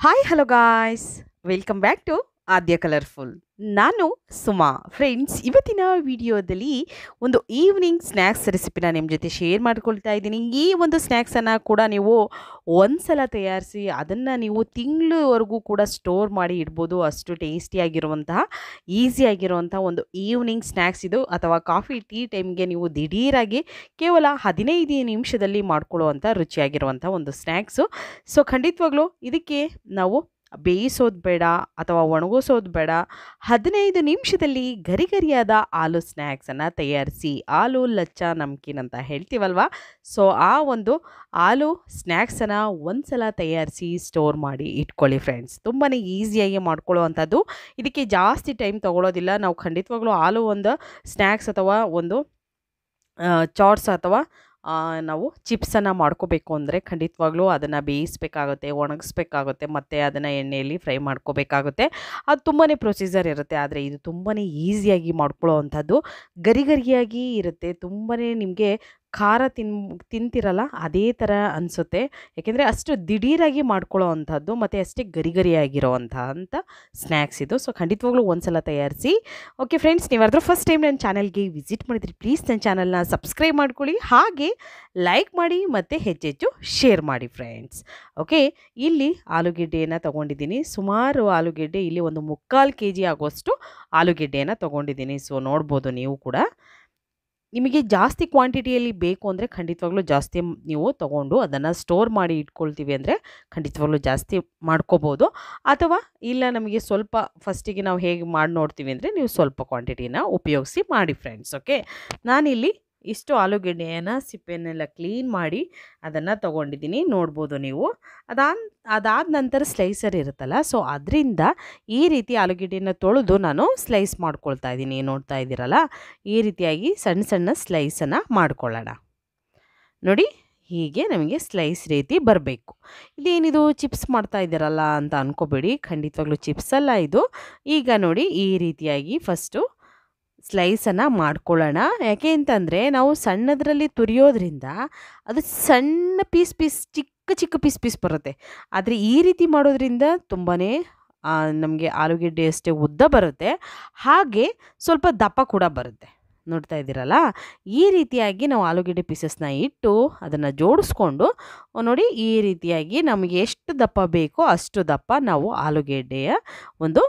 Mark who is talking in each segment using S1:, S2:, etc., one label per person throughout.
S1: Hi hello guys, welcome back to Adya colourful. ನಾನು Suma. Friends, ಇವತ್ತಿನ ವಿಡಿಯೋದಲ್ಲಿ ಒಂದು ಈವ್ನಿಂಗ್ ಸ್ನ್ಯಾಕ್ಸ್ ರೆಸಿಪಿನ ನಿಮ್ಮ ಜೊತೆ ಶೇರ್ ಮಾಡ್ಕೊಳ್ತಾ ಇದ್ದೀನಿ. ಈ ಒಂದು ಸ್ನ್ಯಾಕ್ಸನ್ನು ಕೂಡ ನೀವು ಒಂದ್ಸಲ ತಯಾರಿಸಿ ಅದನ್ನು ನೀವು ತಿಂಗಳವರೆಗೂ ಕೂಡ ಸ್ಟೋರ್ ಮಾಡಿ ಇಡ್ಬೋದು. ಅಷ್ಟು ಟೇಸ್ಟಿಯಾಗಿರುವಂತಹ ಈಸಿಯಾಗಿರುವಂಥ ಒಂದು ಈವ್ನಿಂಗ್ ಸ್ನ್ಯಾಕ್ಸ್ ಇದು. ಅಥವಾ ಕಾಫಿ ಟೀ ಟೈಮ್ಗೆ ನೀವು ದಿಢೀರಾಗಿ ಕೇವಲ 15 ನಿಮಿಷದಲ್ಲಿ ಮಾಡ್ಕೊಳ್ಳುವಂಥ ರುಚಿಯಾಗಿರುವಂಥ ಒಂದು ಸ್ನ್ಯಾಕ್ಸು. ಸೊ ಖಂಡಿತವಾಗ್ಲೂ ಇದಕ್ಕೆ ನಾವು ಬೇಯಿಸೋದು ಬೇಡ ಅಥವಾ ಒಣಗಿಸೋದು ಬೇಡ. 15 ನಿಮಿಷದಲ್ಲಿ ಗರಿಗರಿಯಾದ ಆಲೂ ಸ್ನ್ಯಾಕ್ಸನ್ನು ತಯಾರಿಸಿ, ಆಲೂ ಲಚ್ಚಾ ನಮ್ಕೀನ್ ಅಂತ ಹೇಳ್ತೀವಲ್ವ. ಸೊ ಆ ಒಂದು ಆಲೂ ಸ್ನ್ಯಾಕ್ಸನ್ನು ಒಂದು ಸಲ ತಯಾರಿಸಿ ಸ್ಟೋರ್ ಮಾಡಿ ಇಟ್ಕೊಳ್ಳಿ ಫ್ರೆಂಡ್ಸ್. ತುಂಬಾ ಈಸಿಯಾಗಿ ಮಾಡ್ಕೊಳ್ಳುವಂಥದ್ದು. ಇದಕ್ಕೆ ಜಾಸ್ತಿ ಟೈಮ್ ತೊಗೊಳೋದಿಲ್ಲ. ನಾವು ಖಂಡಿತವಾಗ್ಲೂ ಆಲೂ ಒಂದು ಸ್ನ್ಯಾಕ್ಸ್ ಅಥವಾ ಒಂದು ಚಾಟ್ಸ್ ಅಥವಾ ನಾವು ಚಿಪ್ಸನ್ನು ಮಾಡ್ಕೋಬೇಕು ಅಂದರೆ ಖಂಡಿತವಾಗ್ಲೂ ಅದನ್ನು ಬೇಯಿಸಬೇಕಾಗುತ್ತೆ, ಒಣಗಿಸ್ಬೇಕಾಗುತ್ತೆ, ಮತ್ತು ಅದನ್ನು ಎಣ್ಣೆಯಲ್ಲಿ ಫ್ರೈ ಮಾಡ್ಕೋಬೇಕಾಗುತ್ತೆ. ಅದು ತುಂಬಾ ಪ್ರೊಸೀಜರ್ ಇರುತ್ತೆ. ಆದರೆ ಇದು ತುಂಬಾ ಈಸಿಯಾಗಿ ಮಾಡ್ಕೊಳ್ಳೋ ಅಂಥದ್ದು. ಗರಿಗರಿಯಾಗಿ ಇರುತ್ತೆ. ತುಂಬಾ ನಿಮಗೆ ಖಾರ ತಿಂತಿರಲ್ಲ ಅದೇ ಥರ ಅನಿಸುತ್ತೆ. ಯಾಕೆಂದರೆ ಅಷ್ಟು ದಿಢೀರಾಗಿ ಮಾಡ್ಕೊಳ್ಳೋ ಅಂಥದ್ದು ಮತ್ತು ಅಷ್ಟೇ ಗರಿಗರಿಯಾಗಿರೋ ಅಂಥ ಸ್ನ್ಯಾಕ್ಸ್ ಇದು. ಸೊ ಖಂಡಿತವಾಗ್ಲೂ ಒಂದು ಸಲ ತಯಾರಿಸಿ. ಓಕೆ ಫ್ರೆಂಡ್ಸ್, ನೀವಾದರೂ ಫಸ್ಟ್ ಟೈಮ್ ನನ್ನ ಚಾನಲ್ಗೆ ವಿಸಿಟ್ ಮಾಡಿದ್ರಿ, ಪ್ಲೀಸ್ ನನ್ನ ಚಾನಲ್ನ ಸಬ್ಸ್ಕ್ರೈಬ್ ಮಾಡ್ಕೊಳ್ಳಿ, ಹಾಗೆ ಲೈಕ್ ಮಾಡಿ ಮತ್ತು ಹೆಚ್ಚೆಚ್ಚು ಶೇರ್ ಮಾಡಿ ಫ್ರೆಂಡ್ಸ್. ಓಕೆ, ಇಲ್ಲಿ ಆಲೂಗೆಡ್ಡೆಯನ್ನು ತೊಗೊಂಡಿದ್ದೀನಿ. ಸುಮಾರು ಆಲೂಗೆಡ್ಡೆ, ಇಲ್ಲಿ ಒಂದು 3/4 kg ಆಗುವಷ್ಟು ಆಲೂಗೆಡ್ಡೆಯನ್ನು ತೊಗೊಂಡಿದ್ದೀನಿ. ಸೊ ನೋಡ್ಬೋದು ನೀವು ಕೂಡ. ನಿಮಗೆ ಜಾಸ್ತಿ ಕ್ವಾಂಟಿಟಿಯಲ್ಲಿ ಬೇಕು ಅಂದರೆ ಖಂಡಿತವಾಗ್ಲೂ ಜಾಸ್ತಿ ನೀವು ತೊಗೊಂಡು ಅದನ್ನು ಸ್ಟೋರ್ ಮಾಡಿ ಇಟ್ಕೊಳ್ತೀವಿ ಅಂದರೆ ಖಂಡಿತವಾಗ್ಲೂ ಜಾಸ್ತಿ ಮಾಡ್ಕೋಬೋದು. ಅಥವಾ ಇಲ್ಲ ನಮಗೆ ಸ್ವಲ್ಪ ಫಸ್ಟಿಗೆ ನಾವು ಹೇಗೆ ಮಾಡಿ ನೋಡ್ತೀವಿ ಅಂದರೆ ನೀವು ಸ್ವಲ್ಪ ಕ್ವಾಂಟಿಟಿನ ಉಪಯೋಗಿಸಿ ಮಾಡಿ ಫ್ರೆಂಡ್ಸ್. ಓಕೆ, ನಾನಿಲ್ಲಿ ಇಷ್ಟು ಆಲೂಗೆಡ್ಡೆಯನ್ನು ಸಿಪ್ಪೆನೆಲ್ಲ ಕ್ಲೀನ್ ಮಾಡಿ ಅದನ್ನು ತೊಗೊಂಡಿದ್ದೀನಿ. ನೋಡ್ಬೋದು ನೀವು. ಅದಾದ ನಂತರ ಸ್ಲೈಸರ್ ಇರುತ್ತಲ್ಲ, ಸೊ ಅದರಿಂದ ಈ ರೀತಿ ಆಲೂಗೆಡ್ಡೆಯನ್ನು ತೊಳೆದು ನಾನು ಸ್ಲೈಸ್ ಮಾಡ್ಕೊಳ್ತಾ ಇದ್ದೀನಿ. ನೋಡ್ತಾ ಇದ್ದೀರಲ್ಲ, ಈ ರೀತಿಯಾಗಿ ಸಣ್ಣ ಸಣ್ಣ ಸ್ಲೈಸನ್ನು ಮಾಡ್ಕೊಳ್ಳೋಣ. ನೋಡಿ, ಹೀಗೆ ನಮಗೆ ಸ್ಲೈಸ್ ರೀತಿ ಬರಬೇಕು. ಇದೇನಿದು ಚಿಪ್ಸ್ ಮಾಡ್ತಾ ಇದ್ದೀರಲ್ಲ ಅಂತ ಅಂದ್ಕೋಬೇಡಿ, ಖಂಡಿತವಾಗ್ಲೂ ಚಿಪ್ಸ್ ಅಲ್ಲ ಇದು. ಈಗ ನೋಡಿ, ಈ ರೀತಿಯಾಗಿ ಫಸ್ಟು ಸ್ಲೈಸನ್ನು ಮಾಡ್ಕೊಳ್ಳೋಣ. ಯಾಕೆ ಅಂತಂದರೆ ನಾವು ಸಣ್ಣದರಲ್ಲಿ ತುರಿಯೋದ್ರಿಂದ ಅದು ಸಣ್ಣ ಪೀಸ್ ಚಿಕ್ಕ ಪೀಸ್ ಬರುತ್ತೆ. ಆದರೆ ಈ ರೀತಿ ಮಾಡೋದ್ರಿಂದ ತುಂಬಾ ನಮಗೆ ಆಲೂಗೆಡ್ಡೆ ಅಷ್ಟೇ ಉದ್ದ ಬರುತ್ತೆ, ಹಾಗೆ ಸ್ವಲ್ಪ ದಪ್ಪ ಕೂಡ ಬರುತ್ತೆ. ನೋಡ್ತಾ ಇದ್ದೀರಲ್ಲ, ಈ ರೀತಿಯಾಗಿ ನಾವು ಆಲೂಗೆಡ್ಡೆ ಪೀಸಸ್ನ ಇಟ್ಟು ಅದನ್ನು ಜೋಡಿಸ್ಕೊಂಡು ನೋಡಿ, ಈ ರೀತಿಯಾಗಿ ನಮಗೆ ಎಷ್ಟು ದಪ್ಪ ಬೇಕೋ ಅಷ್ಟು ದಪ್ಪ ನಾವು ಆಲೂಗೆಡ್ಡೆಯ ಒಂದು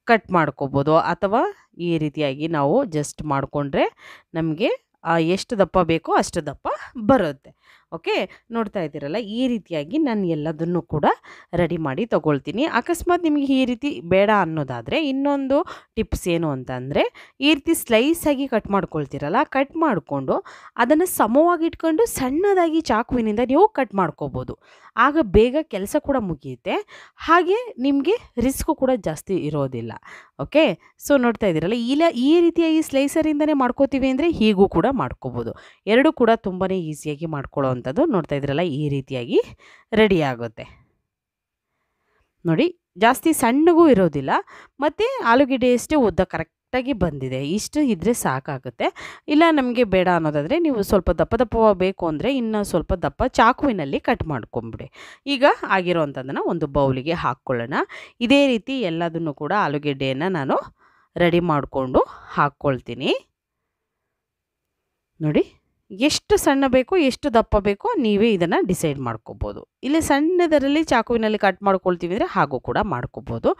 S1: ಕಟ್ ಮಾಡ್ಕೋಬೋದು. ಅಥವಾ ಈ ರೀತಿಯಾಗಿ ನಾವು ಜಸ್ಟ್ ಮಾಡಿಕೊಂಡ್ರೆ ನಮಗೆ ಎಷ್ಟು ದಪ್ಪ ಬೇಕೋ ಅಷ್ಟು ದಪ್ಪ ಬರುತ್ತೆ. ಓಕೆ, ನೋಡ್ತಾ ಇದ್ದೀರಲ್ಲ, ಈ ರೀತಿಯಾಗಿ ನಾನು ಎಲ್ಲದನ್ನು ಕೂಡ ರೆಡಿ ಮಾಡಿ ತೊಗೊಳ್ತೀನಿ. ಅಕಸ್ಮಾತ್ ನಿಮಗೆ ಈ ರೀತಿ ಬೇಡ ಅನ್ನೋದಾದರೆ ಇನ್ನೊಂದು ಟಿಪ್ಸ್ ಏನು ಅಂತಂದರೆ, ಈ ರೀತಿ ಸ್ಲೈಸಾಗಿ ಕಟ್ ಮಾಡ್ಕೊಳ್ತೀರಲ್ಲ, ಕಟ್ ಮಾಡಿಕೊಂಡು ಅದನ್ನು ಸಮವಾಗಿ ಇಟ್ಕೊಂಡು ಸಣ್ಣದಾಗಿ ಚಾಕುವಿನಿಂದ ನೀವು ಕಟ್ ಮಾಡ್ಕೋಬೋದು. ಆಗ ಬೇಗ ಕೆಲಸ ಕೂಡ ಮುಗಿಯುತ್ತೆ, ಹಾಗೆ ನಿಮಗೆ ರಿಸ್ಕು ಕೂಡ ಜಾಸ್ತಿ ಇರೋದಿಲ್ಲ. ಓಕೆ, ಸೊ ನೋಡ್ತಾ ಇದ್ದೀರಲ್ಲ, ಈ ರೀತಿಯಾಗಿ ಸ್ಲೈಸರಿಂದನೇ ಮಾಡ್ಕೋತೀವಿ ಅಂದರೆ ಹೀಗೂ ಕೂಡ ಮಾಡ್ಕೋಬೋದು. ಎರಡೂ ಕೂಡ ತುಂಬಾ ಈಸಿಯಾಗಿ ಮಾಡ್ಕೊಳ್ಳೋ ಅಂಥದ್ದು. ನೋಡ್ತಾ ಇದ್ದೀರಲ್ಲ, ಈ ರೀತಿಯಾಗಿ ರೆಡಿ ಆಗುತ್ತೆ. ನೋಡಿ, ಜಾಸ್ತಿ ಸಣ್ಣಗೂ ಇರೋದಿಲ್ಲ ಮತ್ತು ಆಲೂಗೆಡ್ಡೆಯಷ್ಟೇ ಉದ್ದ ಕರೆಕ್ಟಾಗಿ ಬಂದಿದೆ. ಇಷ್ಟು ಇದ್ದರೆ ಸಾಕಾಗುತ್ತೆ. ಇಲ್ಲ ನಮಗೆ ಬೇಡ ಅನ್ನೋದಾದರೆ ನೀವು ಸ್ವಲ್ಪ ದಪ್ಪ ಬೇಕು ಅಂದರೆ ಇನ್ನೂ ಸ್ವಲ್ಪ ದಪ್ಪ ಚಾಕುವಿನಲ್ಲಿ ಕಟ್ ಮಾಡ್ಕೊಂಬಿಡಿ. ಈಗ ಆಗಿರೋ ಅಂಥದ್ದನ್ನು ಒಂದು ಬೌಲಿಗೆ ಹಾಕ್ಕೊಳ್ಳೋಣ. ಇದೇ ರೀತಿ ಎಲ್ಲದನ್ನು ಕೂಡ ಆಲೂಗೆಡ್ಡೆಯನ್ನು ನಾನು ರೆಡಿ ಮಾಡಿಕೊಂಡು ಹಾಕ್ಕೊಳ್ತೀನಿ. ನೋಡಿ, ಎಷ್ಟು ಸಣ್ಣ ಬೇಕೋ ಎಷ್ಟು ದಪ್ಪ ಬೇಕೋ ನೀವೇ ಇದನ್ನು ಡಿಸೈಡ್ ಮಾಡ್ಕೋಬೋದು. ಇಲ್ಲಿ ಸಣ್ಣದರಲ್ಲಿ ಚಾಕುವಿನಲ್ಲಿ ಕಟ್ ಮಾಡ್ಕೊಳ್ತೀವಿ ಅಂದರೆ ಹಾಗೂ ಕೂಡ ಮಾಡ್ಕೋಬೋದು.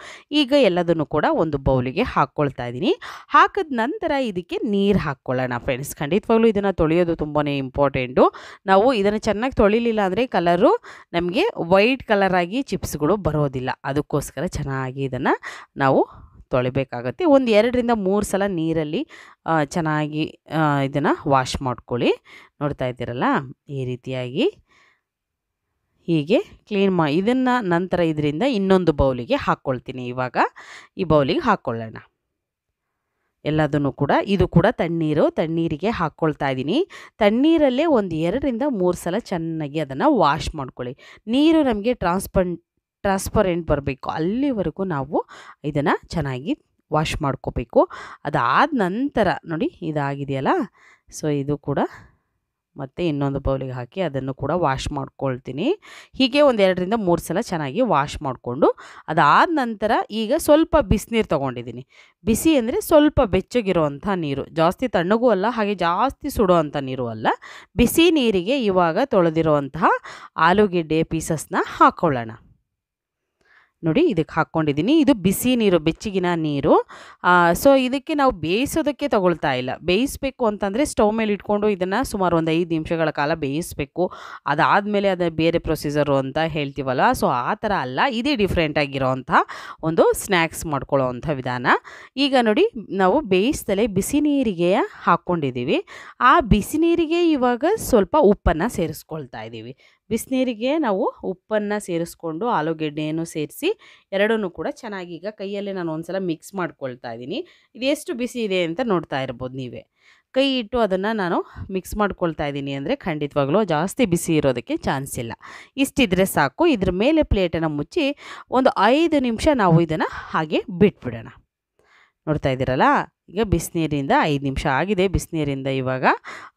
S1: ಈಗ ಎಲ್ಲದನ್ನು ಕೂಡ ಒಂದು ಬೌಲಿಗೆ ಹಾಕ್ಕೊಳ್ತಾ ಇದ್ದೀನಿ. ಹಾಕಿದ ನಂತರ ಇದಕ್ಕೆ ನೀರು ಹಾಕ್ಕೊಳ್ಳೋಣ ಫ್ರೆಂಡ್ಸ್. ಖಂಡಿತವಾಗ್ಲೂ ಇದನ್ನು ತೊಳೆಯೋದು ತುಂಬಾ ಇಂಪಾರ್ಟೆಂಟು. ನಾವು ಇದನ್ನು ಚೆನ್ನಾಗಿ ತೊಳಿಲಿಲ್ಲ ಅಂದರೆ ಕಲರು ನಮಗೆ ವೈಟ್ ಕಲರಾಗಿ ಚಿಪ್ಸ್ಗಳು ಬರೋದಿಲ್ಲ. ಅದಕ್ಕೋಸ್ಕರ ಚೆನ್ನಾಗಿ ಇದನ್ನು ನಾವು ತೊಳಿಬೇಕಾಗತ್ತೆ. ಒಂದು 2 ರಿಂದ 3 ಸಲ ನೀರಲ್ಲಿ ಚೆನ್ನಾಗಿ ಇದನ್ನು ವಾಶ್ ಮಾಡ್ಕೊಳ್ಳಿ. ನೋಡ್ತಾ ಇದ್ದೀರಲ್ಲ, ಈ ರೀತಿಯಾಗಿ ಹೀಗೆ ಕ್ಲೀನ್ ಇದನ್ನು ನಂತರ ಇದರಿಂದ ಇನ್ನೊಂದು ಬೌಲಿಗೆ ಹಾಕ್ಕೊಳ್ತೀನಿ. ಇವಾಗ ಈ ಬೌಲಿಗೆ ಹಾಕ್ಕೊಳ್ಳೋಣ ಎಲ್ಲದನ್ನು ಕೂಡ. ಇದು ಕೂಡ ತಣ್ಣೀರಿಗೆ ಹಾಕ್ಕೊಳ್ತಾ ಇದ್ದೀನಿ. ತಣ್ಣೀರಲ್ಲೇ ಒಂದು 2 ರಿಂದ 3 ಸಲ ಚೆನ್ನಾಗಿ ಅದನ್ನು ವಾಶ್ ಮಾಡ್ಕೊಳ್ಳಿ. ನೀರು ನಮಗೆ ಟ್ರಾನ್ಸ್ಪರೆಂಟ್ ಬರಬೇಕು, ಅಲ್ಲಿವರೆಗೂ ನಾವು ಇದನ್ನು ಚೆನ್ನಾಗಿ ವಾಶ್ ಮಾಡ್ಕೋಬೇಕು. ಅದಾದ ನಂತರ ನೋಡಿ, ಇದಾಗಿದೆಯಲ್ಲ, ಸೊ ಇದು ಕೂಡ ಮತ್ತು ಇನ್ನೊಂದು ಬೌಲಿಗೆ ಹಾಕಿ ಅದನ್ನು ಕೂಡ ವಾಶ್ ಮಾಡ್ಕೊಳ್ತೀನಿ. ಹೀಗೆ ಒಂದು 2ರಿಂದ 3 ಸಲ ಚೆನ್ನಾಗಿ ವಾಶ್ ಮಾಡಿಕೊಂಡು ಅದಾದ ನಂತರ ಈಗ ಸ್ವಲ್ಪ ಬಿಸಿನೀರು ತೊಗೊಂಡಿದ್ದೀನಿ. ಬಿಸಿ ಅಂದರೆ ಸ್ವಲ್ಪ ಬೆಚ್ಚಗಿರುವಂಥ ನೀರು, ಜಾಸ್ತಿ ತಣ್ಣಗೂ ಅಲ್ಲ ಹಾಗೆ ಜಾಸ್ತಿ ಸುಡುವಂಥ ನೀರು ಅಲ್ಲ. ಬಿಸಿ ನೀರಿಗೆ ಇವಾಗ ತೊಳೆದಿರುವಂತಹ ಆಲೂಗೆಡ್ಡೆ ಪೀಸಸ್ನ ಹಾಕ್ಕೊಳ್ಳೋಣ. ನೋಡಿ ಇದಕ್ಕೆ ಹಾಕ್ಕೊಂಡಿದ್ದೀನಿ. ಇದು ಬಿಸಿ ನೀರು, ಬೆಚ್ಚಗಿನ ನೀರು. ಸೊ ಇದಕ್ಕೆ ನಾವು ಬೇಯಿಸೋದಕ್ಕೆ ತಗೊಳ್ತಾ ಇಲ್ಲ. ಬೇಯಿಸಬೇಕು ಅಂತಂದರೆ ಸ್ಟವ್ ಮೇಲೆ ಇಟ್ಕೊಂಡು ಇದನ್ನು ಸುಮಾರು ಒಂದು 5 ನಿಮಿಷಗಳ ಕಾಲ ಬೇಯಿಸಬೇಕು. ಅದಾದಮೇಲೆ ಅದು ಬೇರೆ ಪ್ರೊಸೀಜರು ಅಂತ ಹೇಳ್ತೀವಲ್ಲ, ಸೊ ಆ ಥರ ಅಲ್ಲ. ಇದೇ ಡಿಫ್ರೆಂಟಾಗಿರೋವಂಥ ಒಂದು ಸ್ನ್ಯಾಕ್ಸ್ ಮಾಡ್ಕೊಳ್ಳೋವಂಥ ವಿಧಾನ. ಈಗ ನೋಡಿ ನಾವು ಬೇಯಿಸ್ದಲೇ ಬಿಸಿ ನೀರಿಗೆ ಹಾಕ್ಕೊಂಡಿದ್ದೀವಿ. ಆ ಬಿಸಿ ನೀರಿಗೆ ಇವಾಗ ಸ್ವಲ್ಪ ಉಪ್ಪನ್ನು ಸೇರಿಸ್ಕೊಳ್ತಾ ಇದ್ದೀವಿ. ಬಿಸಿನೀರಿಗೆ ನಾವು ಉಪ್ಪನ್ನು ಸೇರಿಸ್ಕೊಂಡು ಆಲೂಗೆಡ್ಡೆಯನ್ನು ಸೇರಿಸಿ ಎರಡನ್ನೂ ಕೂಡ ಚೆನ್ನಾಗಿ ಈಗ ಕೈಯಲ್ಲೇ ನಾನು ಒಂದು ಸಲ ಮಿಕ್ಸ್ ಮಾಡ್ಕೊಳ್ತಾ ಇದ್ದೀನಿ. ಇದು ಎಷ್ಟು ಬಿಸಿ ಇದೆ ಅಂತ ನೋಡ್ತಾ ಇರ್ಬೋದು ನೀವೇ. ಕೈ ಇಟ್ಟು ಅದನ್ನು ನಾನು ಮಿಕ್ಸ್ ಮಾಡ್ಕೊಳ್ತಾ ಇದ್ದೀನಿ ಅಂದರೆ ಖಂಡಿತವಾಗ್ಲೂ ಜಾಸ್ತಿ ಬಿಸಿ ಇರೋದಕ್ಕೆ ಚಾನ್ಸ್ ಇಲ್ಲ. ಇಷ್ಟಿದ್ರೆ ಸಾಕು. ಇದ್ರ ಮೇಲೆ ಪ್ಲೇಟನ್ನು ಮುಚ್ಚಿ ಒಂದು 5 ನಿಮಿಷ ನಾವು ಇದನ್ನು ಹಾಗೆ ಬಿಟ್ಬಿಡೋಣ. ನೋಡ್ತಾ ಇದ್ದೀರಲ್ಲ, ಈಗ ಬಿಸಿನೀರಿಂದ 5 ನಿಮಿಷ ಆಗಿದೆ. ಬಿಸಿನೀರಿಂದ ಇವಾಗ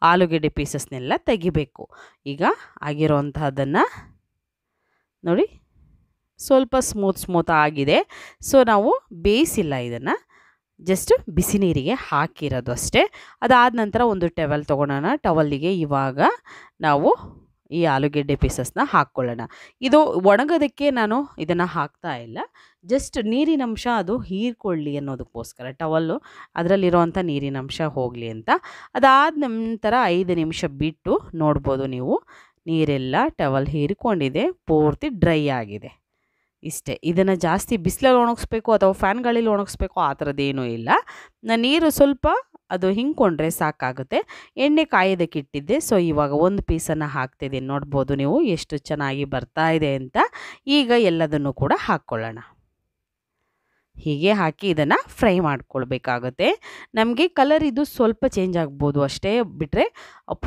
S1: ಆಲೂಗೆಡ್ಡೆ ಪೀಸಸ್ನೆಲ್ಲ ತೆಗಿಬೇಕು. ಈಗ ಆಗಿರೋವಂಥದ್ದನ್ನು ನೋಡಿ ಸ್ವಲ್ಪ ಸ್ಮೂತ್ ಆಗಿದೆ. ಸೊ ನಾವು ಬೇಯಿಸಿಲ್ಲ, ಇದನ್ನು ಜಸ್ಟ್ ಬಿಸಿ ನೀರಿಗೆ ಹಾಕಿರೋದು ಅಷ್ಟೇ. ಅದಾದ ನಂತರ ಒಂದು ಟವೆಲ್ ತೊಗೊಳೋಣ. ಟವಲ್ಲಿಗೆ ಇವಾಗ ನಾವು ಈ ಆಲೂಗೆಡ್ಡೆ ಪೀಸಸ್ನ ಹಾಕ್ಕೊಳ್ಳೋಣ. ಇದು ಒಣಗೋದಕ್ಕೆ ನಾನು ಇದನ್ನು ಹಾಕ್ತಾ ಇಲ್ಲ, ಜಸ್ಟ್ ನೀರಿನಂಶ ಅದು ಹೀರ್ಕೊಳ್ಳಿ ಅನ್ನೋದಕ್ಕೋಸ್ಕರ. ಟವಲ್ಲು ಅದರಲ್ಲಿರೋವಂಥ ನೀರಿನಂಶ ಹೋಗಲಿ ಅಂತ. ಅದಾದ ನಂತರ 5 ನಿಮಿಷ ಬಿಟ್ಟು ನೋಡ್ಬೋದು ನೀವು, ನೀರೆಲ್ಲ ಟವಲ್ ಹೀರಿಕೊಂಡಿದೆ, ಪೂರ್ತಿ ಡ್ರೈ ಆಗಿದೆ. ಇಷ್ಟೇ. ಇದನ್ನು ಜಾಸ್ತಿ ಬಿಸಿಲಲ್ಲಿ ಒಣಗಿಸ್ಬೇಕು ಅಥವಾ ಫ್ಯಾನ್ ಗಾಳಿಲಿ ಒಣಗಿಸ್ಬೇಕು ಆ ಥರದ್ದೇನೂ ಇಲ್ಲ. ನೀರು ಸ್ವಲ್ಪ ಅದು ಹಿಂಡ್ಕೊಂಡ್ರೆ ಸಾಕಾಗುತ್ತೆ. ಎಣ್ಣೆ ಕಾಯೋದಕ್ಕೆ ಇಟ್ಟಿದ್ದೆ. ಸೊ ಇವಾಗ ಒಂದು ಪೀಸನ್ನು ಹಾಕ್ತಿದ್ದೀನಿ. ನೋಡ್ಬೋದು ನೀವು ಎಷ್ಟು ಚೆನ್ನಾಗಿ ಬರ್ತಾ ಇದೆ ಅಂತ. ಈಗ ಎಲ್ಲದನ್ನು ಕೂಡ ಹಾಕ್ಕೊಳ್ಳೋಣ. ಹೀಗೆ ಹಾಕಿ ಇದನ್ನು ಫ್ರೈ ಮಾಡ್ಕೊಳ್ಬೇಕಾಗುತ್ತೆ. ನಮಗೆ ಕಲರ್ ಇದು ಸ್ವಲ್ಪ ಚೇಂಜ್ ಆಗ್ಬೋದು ಅಷ್ಟೇ, ಬಿಟ್ಟರೆ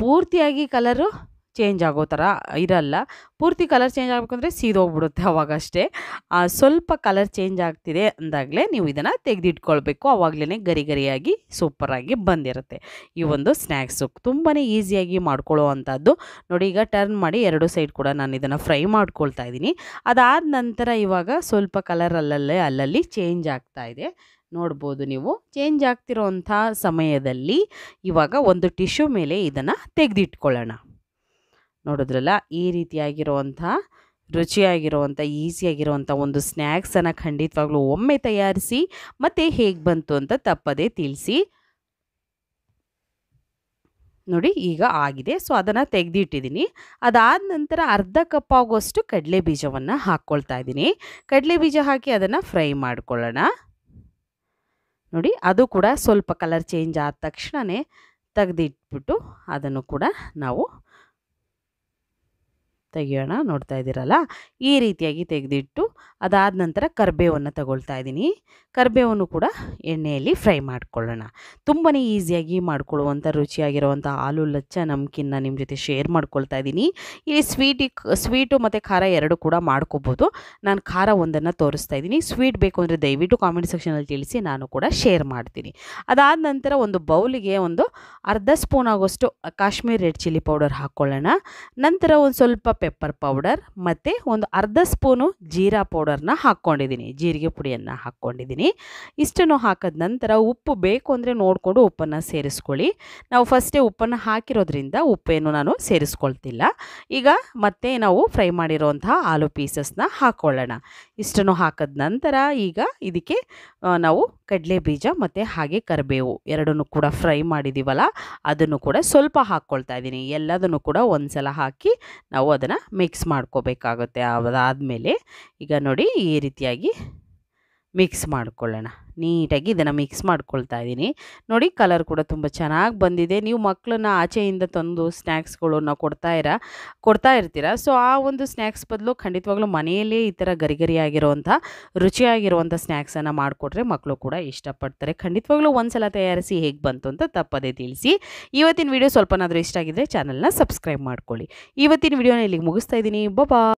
S1: ಪೂರ್ತಿಯಾಗಿ ಕಲರು ಚೇಂಜ್ ಆಗೋ ಥರ ಇರಲ್ಲ. ಪೂರ್ತಿ ಕಲರ್ ಚೇಂಜ್ ಆಗಬೇಕಂದ್ರೆ ಸೀದೋಗ್ಬಿಡುತ್ತೆ ಅವಾಗಷ್ಟೇ. ಸ್ವಲ್ಪ ಕಲರ್ ಚೇಂಜ್ ಆಗ್ತಿದೆ ಅಂದಾಗಲೇ ನೀವು ಇದನ್ನು ತೆಗೆದಿಟ್ಕೊಳ್ಬೇಕು. ಆವಾಗಲೇ ಗರಿ ಗರಿಯಾಗಿ ಸೂಪರಾಗಿ ಬಂದಿರುತ್ತೆ ಈ ಒಂದು ಸ್ನ್ಯಾಕ್ಸು. ತುಂಬಾ ಈಸಿಯಾಗಿ ಮಾಡ್ಕೊಳ್ಳೋ ಅಂಥದ್ದು. ನೋಡಿ ಈಗ ಟರ್ನ್ ಮಾಡಿ 2 ಸೈಡ್ ಕೂಡ ನಾನು ಇದನ್ನು ಫ್ರೈ ಮಾಡ್ಕೊಳ್ತಾ ಇದ್ದೀನಿ. ಅದಾದ ನಂತರ ಇವಾಗ ಸ್ವಲ್ಪ ಕಲರ್ ಅಲ್ಲಲ್ಲಿ ಚೇಂಜ್ ಆಗ್ತಾ ಇದೆ. ನೋಡ್ಬೋದು ನೀವು. ಚೇಂಜ್ ಆಗ್ತಿರೋವಂಥ ಸಮಯದಲ್ಲಿ ಇವಾಗ ಒಂದು ಟಿಶ್ಯೂ ಮೇಲೆ ಇದನ್ನು ತೆಗೆದಿಟ್ಕೊಳ್ಳೋಣ. ನೋಡಿದ್ರಲ್ಲ, ಈ ರೀತಿಯಾಗಿರುವಂಥ ರುಚಿಯಾಗಿರುವಂಥ ಈಸಿಯಾಗಿರುವಂಥ ಒಂದು ಸ್ನ್ಯಾಕ್ಸನ್ನು ಖಂಡಿತವಾಗ್ಲೂ ಒಮ್ಮೆ ತಯಾರಿಸಿ ಮತ್ತು ಹೇಗೆ ಬಂತು ಅಂತ ತಪ್ಪದೇ ತಿಳಿಸಿ. ನೋಡಿ ಈಗ ಆಗಿದೆ. ಸೊ ಅದನ್ನು ತೆಗೆದಿಟ್ಟಿದ್ದೀನಿ. ಅದಾದ ನಂತರ ಅರ್ಧ ಕಪ್ ಆಗೋಷ್ಟು ಕಡಲೆ ಬೀಜವನ್ನು ಹಾಕ್ಕೊಳ್ತಾ ಇದ್ದೀನಿ. ಕಡಲೆ ಬೀಜ ಹಾಕಿ ಅದನ್ನು ಫ್ರೈ ಮಾಡ್ಕೊಳ್ಳೋಣ. ನೋಡಿ ಅದು ಕೂಡ ಸ್ವಲ್ಪ ಕಲರ್ ಚೇಂಜ್ ಆದ ತಕ್ಷಣವೇ ತೆಗೆದಿಟ್ಬಿಟ್ಟು ಅದನ್ನು ಕೂಡ ನಾವು ತೆಗಿಯೋಣ. ನೋಡ್ತಾ ಇದ್ದೀರಲ್ಲ, ಈ ರೀತಿಯಾಗಿ ತೆಗೆದಿಟ್ಟು ಅದಾದ ನಂತರ ಕರಿಬೇವನ್ನು ತಗೊಳ್ತಾ ಇದ್ದೀನಿ. ಕರಿಬೇವನ್ನು ಕೂಡ ಎಣ್ಣೆಯಲ್ಲಿ ಫ್ರೈ ಮಾಡ್ಕೊಳ್ಳೋಣ. ತುಂಬಾ ಈಸಿಯಾಗಿ ಮಾಡ್ಕೊಳ್ಳುವಂಥ ರುಚಿಯಾಗಿರುವಂಥ ಆಲೂ ಲಚ್ಚ ನಮ್ಕಿನ್ನ ನಿಮ್ಮ ಜೊತೆ ಶೇರ್ ಮಾಡ್ಕೊಳ್ತಾ ಇದ್ದೀನಿ. ಇಲ್ಲಿ ಸ್ವೀಟು ಮತ್ತು ಖಾರ ಎರಡು ಕೂಡ ಮಾಡ್ಕೋಬೋದು. ನಾನು ಖಾರ ಒಂದನ್ನು ತೋರಿಸ್ತಾ ಇದ್ದೀನಿ. ಸ್ವೀಟ್ ಬೇಕು ಅಂದರೆ ದಯವಿಟ್ಟು ಕಾಮೆಂಟ್ ಸೆಕ್ಷನಲ್ಲಿ ತಿಳಿಸಿ, ನಾನು ಕೂಡ ಶೇರ್ ಮಾಡ್ತೀನಿ. ಅದಾದ ನಂತರ ಒಂದು ಬೌಲಿಗೆ ಒಂದು ಅರ್ಧ ಸ್ಪೂನ್ ಆಗೋಷ್ಟು ಕಾಶ್ಮೀರ್ ರೆಡ್ ಚಿಲ್ಲಿ ಪೌಡರ್ ಹಾಕ್ಕೊಳ್ಳೋಣ. ನಂತರ ಒಂದು ಸ್ವಲ್ಪ ಪೆಪ್ಪರ್ ಪೌಡರ್ ಮತ್ತು ಒಂದು ಅರ್ಧ ಸ್ಪೂನು ಜೀರಾ ಪೌಡರ್ನ ಹಾಕ್ಕೊಂಡಿದ್ದೀನಿ. ಜೀರಿಗೆ ಪುಡಿಯನ್ನು ಹಾಕ್ಕೊಂಡಿದ್ದೀನಿ. ಇಷ್ಟನ್ನು ಹಾಕಿದ ನಂತರ ಉಪ್ಪು ಬೇಕು ಅಂದರೆ ನೋಡಿಕೊಂಡು ಉಪ್ಪನ್ನು ಸೇರಿಸ್ಕೊಳ್ಳಿ. ನಾವು ಫಸ್ಟೇ ಉಪ್ಪನ್ನು ಹಾಕಿರೋದ್ರಿಂದ ಉಪ್ಪೇನು ನಾನು ಸೇರಿಸ್ಕೊಳ್ತಿಲ್ಲ. ಈಗ ಮತ್ತೆ ನಾವು ಫ್ರೈ ಮಾಡಿರೋಂತಹ ಆಲೂ ಪೀಸಸ್ನ ಹಾಕ್ಕೊಳ್ಳೋಣ. ಇಷ್ಟನ್ನು ಹಾಕಿದ ನಂತರ ಈಗ ಇದಕ್ಕೆ ನಾವು ಕಡಲೆ ಬೀಜ ಮತ್ತು ಹಾಗೆ ಕರಿಬೇವು ಎರಡನ್ನೂ ಕೂಡ ಫ್ರೈ ಮಾಡಿದ್ದೀವಲ್ಲ, ಅದನ್ನು ಕೂಡ ಸ್ವಲ್ಪ ಹಾಕ್ಕೊಳ್ತಾ ಇದ್ದೀನಿ. ಎಲ್ಲದನ್ನು ಕೂಡ ಒಂದು ಸಲ ಹಾಕಿ ನಾವು ಅದನ್ನು ಮಿಕ್ಸ್ ಮಾಡ್ಕೋಬೇಕಾಗುತ್ತೆ. ಅದಾದಮೇಲೆ ಈಗ ನೋಡಿ ಈ ರೀತಿಯಾಗಿ ಮಿಕ್ಸ್ ಮಾಡ್ಕೊಳ್ಳೋಣ. ನೀಟಾಗಿ ಇದನ್ನು ಮಿಕ್ಸ್ ಮಾಡ್ಕೊಳ್ತಾ ಇದ್ದೀನಿ. ನೋಡಿ ಕಲರ್ ಕೂಡ ತುಂಬ ಚೆನ್ನಾಗಿ ಬಂದಿದೆ. ನೀವು ಮಕ್ಕಳನ್ನ ಆಚೆಯಿಂದ ತಂದು ಸ್ನ್ಯಾಕ್ಸ್ಗಳನ್ನ ಕೊಡ್ತಾ ಇರ್ತೀರ. ಸೊ ಆ ಒಂದು ಸ್ನ್ಯಾಕ್ಸ್ ಬದಲು ಖಂಡಿತವಾಗ್ಲೂ ಮನೆಯಲ್ಲೇ ಈ ಥರ ಗರಿಗರಿಯಾಗಿರುವಂಥ ರುಚಿಯಾಗಿರುವಂಥ ಸ್ನ್ಯಾಕ್ಸನ್ನು ಮಾಡಿಕೊಟ್ರೆ ಮಕ್ಕಳು ಕೂಡ ಇಷ್ಟಪಡ್ತಾರೆ. ಖಂಡಿತವಾಗ್ಲೂ ಒಂದು ಸಲ ತಯಾರಿಸಿ ಹೇಗೆ ಬಂತು ಅಂತ ತಪ್ಪದೇ ತಿಳಿಸಿ. ಇವತ್ತಿನ ವಿಡಿಯೋ ಸ್ವಲ್ಪನಾದರೂ ಇಷ್ಟ ಆಗಿದ್ದರೆ ಚಾನಲ್ನ ಸಬ್ಸ್ಕ್ರೈಬ್ ಮಾಡ್ಕೊಳ್ಳಿ. ಇವತ್ತಿನ ವಿಡಿಯೋನ ಇಲ್ಲಿಗೆ ಮುಗಿಸ್ತಾ ಇದ್ದೀನಿ. ಬಾಯ್.